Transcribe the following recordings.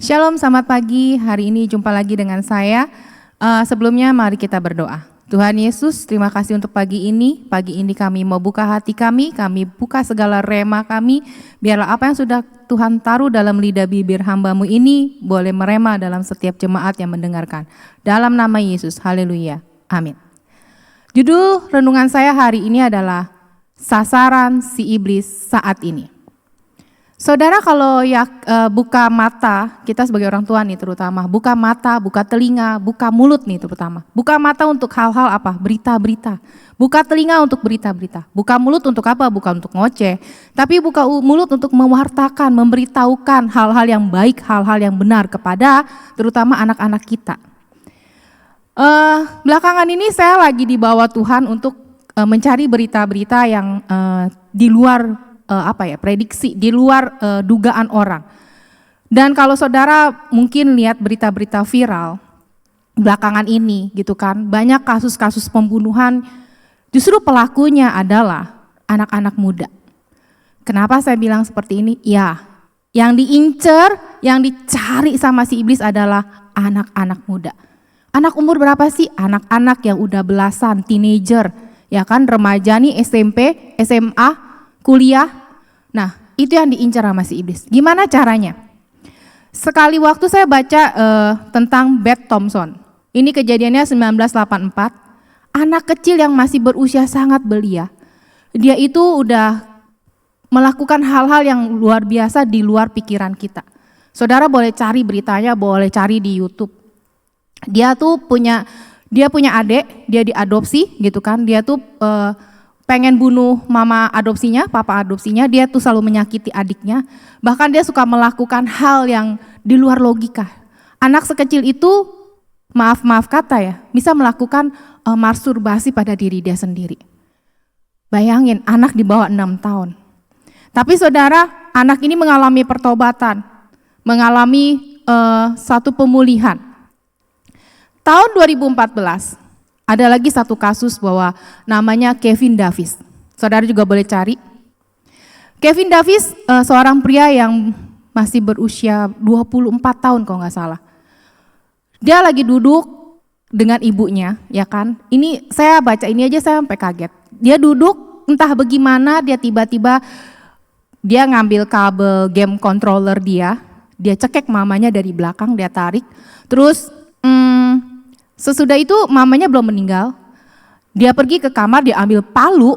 Shalom, selamat pagi. Hari ini jumpa lagi dengan saya. Sebelumnya mari kita berdoa. Tuhan Yesus, terima kasih untuk pagi ini. Pagi ini kami mau buka hati kami buka segala rema kami. Biarlah apa yang sudah Tuhan taruh dalam lidah bibir hamba-Mu ini boleh merema dalam setiap jemaat yang mendengarkan. Dalam nama Yesus, haleluya, amin. Judul renungan saya hari ini adalah sasaran si iblis saat ini. Saudara, kalau buka mata, kita sebagai orang tua nih terutama, buka mata, buka telinga, buka mulut nih terutama. Buka mata untuk hal-hal apa? Berita-berita. Buka telinga untuk berita-berita. Buka mulut untuk apa? Bukan untuk ngoceh. Tapi buka mulut untuk mewartakan, memberitahukan hal-hal yang baik, hal-hal yang benar kepada terutama anak-anak kita. Belakangan ini saya lagi dibawa Tuhan untuk mencari berita-berita yang di luar prediksi, di luar dugaan orang. Dan kalau saudara mungkin lihat berita-berita viral belakangan ini gitu kan, banyak kasus-kasus pembunuhan justru pelakunya adalah anak-anak muda. Kenapa saya bilang seperti ini? Ya, yang diincer, yang dicari sama si iblis adalah anak-anak muda. Anak umur berapa sih? Anak-anak yang udah belasan, teenager, ya kan, remaja nih, SMP, SMA, kuliah. Nah, itu yang diincar sama si iblis. Gimana caranya? Sekali waktu saya baca tentang Beth Thompson. Ini kejadiannya 1984. Anak kecil yang masih berusia sangat belia. Dia itu udah melakukan hal-hal yang luar biasa di luar pikiran kita. Saudara boleh cari beritanya, boleh cari di YouTube. Dia punya adik, dia diadopsi gitu kan. Dia pengen bunuh mama adopsinya, papa adopsinya, dia selalu menyakiti adiknya. Bahkan dia suka melakukan hal yang di luar logika. Anak sekecil itu, maaf kata ya, bisa melakukan masturbasi pada diri dia sendiri. Bayangin, anak di bawah 6 tahun. Tapi saudara, anak ini mengalami pertobatan, mengalami satu pemulihan. Tahun 2014, ada lagi satu kasus bahwa namanya Kevin Davis. Saudara juga boleh cari. Kevin Davis seorang pria yang masih berusia 24 tahun kalau nggak salah. Dia lagi duduk dengan ibunya, ya kan. Ini saya baca ini aja saya sampai kaget. Dia duduk entah bagaimana dia tiba-tiba dia ngambil kabel game controller dia cekek mamanya dari belakang, dia tarik. Terus sesudah itu mamanya belum meninggal, dia pergi ke kamar, dia ambil palu,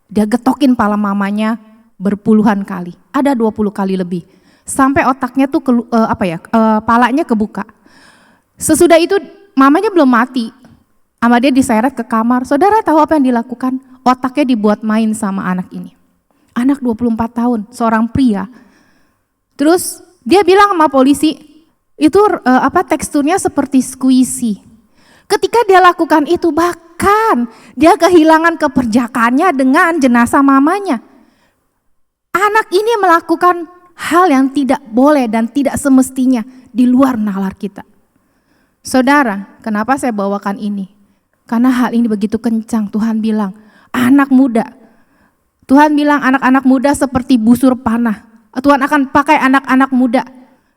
dia getokin pala mamanya berpuluhan kali, ada 20 kali lebih, sampai otaknya palanya kebuka. Sesudah itu mamanya belum mati, sama dia diseret ke kamar. Saudara tahu apa yang dilakukan? Otaknya dibuat main sama anak ini. Anak 24 tahun, seorang pria. Terus dia bilang sama polisi, itu teksturnya seperti squishy. Ketika dia lakukan itu, bahkan dia kehilangan keperjakaannya dengan jenazah mamanya. Anak ini melakukan hal yang tidak boleh dan tidak semestinya di luar nalar kita. Saudara, kenapa saya bawakan ini? Karena hal ini begitu kencang. Tuhan bilang, anak muda. Tuhan bilang anak-anak muda seperti busur panah. Tuhan akan pakai anak-anak muda.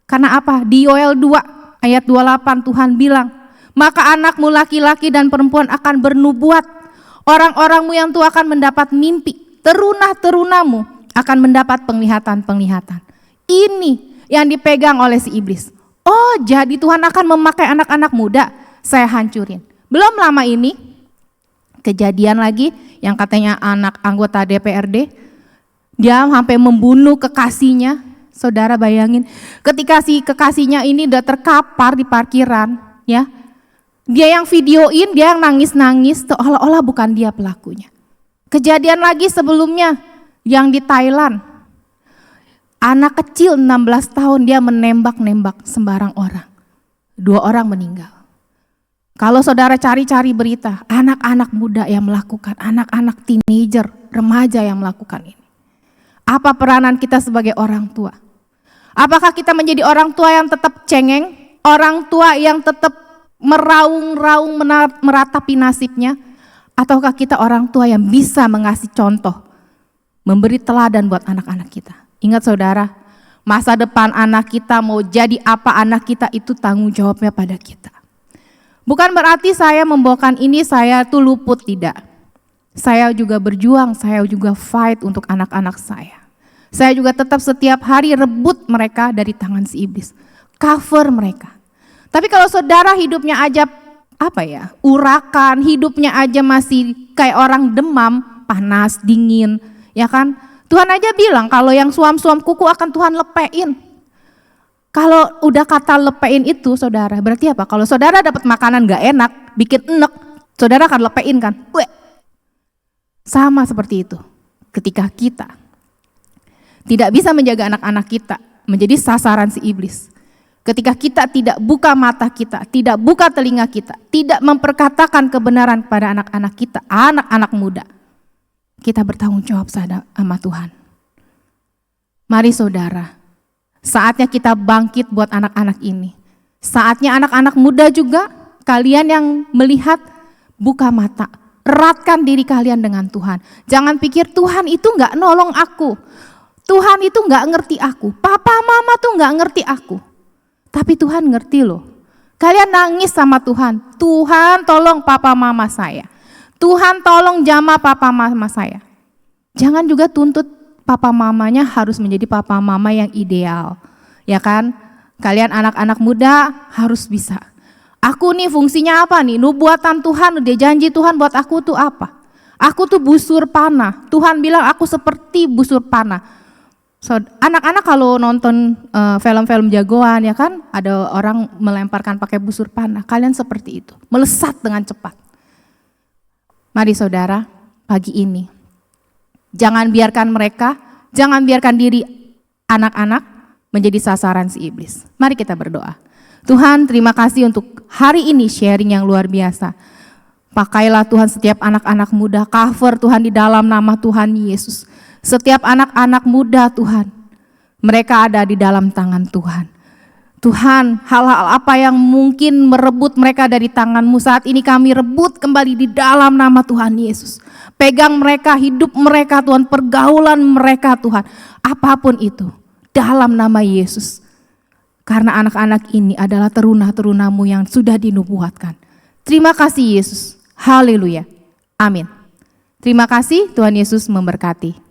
Karena apa? Di Yoel 2 ayat 28 Tuhan bilang, maka anakmu laki-laki dan perempuan akan bernubuat. Orang-orangmu yang tua akan mendapat mimpi. Teruna-terunamu akan mendapat penglihatan-penglihatan. Ini yang dipegang oleh si iblis. Oh, jadi Tuhan akan memakai anak-anak muda. Saya hancurin. Belum lama ini, kejadian lagi yang katanya anak anggota DPRD. Dia sampai membunuh kekasihnya. Saudara bayangin, ketika si kekasihnya ini udah terkapar di parkiran, ya. Dia yang videoin, dia yang nangis-nangis, seolah-olah bukan dia pelakunya. Kejadian lagi sebelumnya, yang di Thailand. Anak kecil 16 tahun, dia menembak-nembak sembarang orang. 2 orang meninggal. Kalau saudara cari-cari berita, anak-anak muda yang melakukan, anak-anak teenager, remaja yang melakukan ini. Apa peranan kita sebagai orang tua? Apakah kita menjadi orang tua yang tetap cengeng? Orang tua yang tetap meraung-raung meratapi nasibnya, ataukah kita orang tua yang bisa mengasih contoh, memberi teladan buat anak-anak kita? Ingat saudara, Masa depan anak kita, mau jadi apa anak kita, itu tanggung jawabnya pada kita. Bukan berarti saya membawakan ini saya tuh luput, tidak. Saya juga berjuang, saya juga fight untuk anak-anak saya. Saya juga tetap setiap hari rebut mereka dari tangan si iblis. Cover mereka. Tapi kalau saudara hidupnya aja urakan, hidupnya aja masih kayak orang demam, panas, dingin, ya kan? Tuhan aja bilang kalau yang suam-suam kuku akan Tuhan lepein. Kalau udah kata lepein itu saudara, berarti apa? Kalau saudara dapat makanan gak enak, bikin enek, saudara akan lepein kan? Sama seperti itu. Ketika kita tidak bisa menjaga anak-anak kita, menjadi sasaran si iblis. Ketika kita tidak buka mata kita, tidak buka telinga kita, tidak memperkatakan kebenaran kepada anak-anak kita, anak-anak muda, kita bertanggung jawab sama Tuhan. Mari saudara, saatnya kita bangkit buat anak-anak ini. Saatnya anak-anak muda juga, kalian yang melihat, buka mata, eratkan diri kalian dengan Tuhan. Jangan pikir Tuhan itu gak nolong aku, Tuhan itu gak ngerti aku, papa mama tuh gak ngerti aku. Tapi Tuhan ngerti loh. Kalian nangis sama Tuhan, Tuhan tolong papa mama saya. Tuhan tolong jamah papa mama saya. Jangan juga tuntut papa mamanya harus menjadi papa mama yang ideal. Ya kan? Kalian anak-anak muda harus bisa. Aku nih fungsinya apa nih? Nubuatan Tuhan, dia janji Tuhan buat aku tuh apa? Aku tuh busur panah. Tuhan bilang aku seperti busur panah. So, anak-anak kalau nonton film-film jagoan ya kan, ada orang melemparkan pakai busur panah. Kalian seperti itu, melesat dengan cepat. Mari saudara, pagi ini, jangan biarkan diri anak-anak menjadi sasaran si iblis. Mari kita berdoa. Tuhan, terima kasih untuk hari ini sharing yang luar biasa. Pakailah Tuhan setiap anak-anak muda, cover Tuhan di dalam nama Tuhan Yesus. Setiap anak-anak muda Tuhan, mereka ada di dalam tangan Tuhan. Tuhan, hal-hal apa yang mungkin merebut mereka dari tangan-Mu saat ini kami rebut kembali di dalam nama Tuhan Yesus. Pegang mereka, hidup mereka Tuhan, pergaulan mereka Tuhan, apapun itu, dalam nama Yesus. Karena anak-anak ini adalah teruna-terunamu yang sudah dinubuatkan. Terima kasih Yesus, haleluya, amin. Terima kasih, Tuhan Yesus memberkati.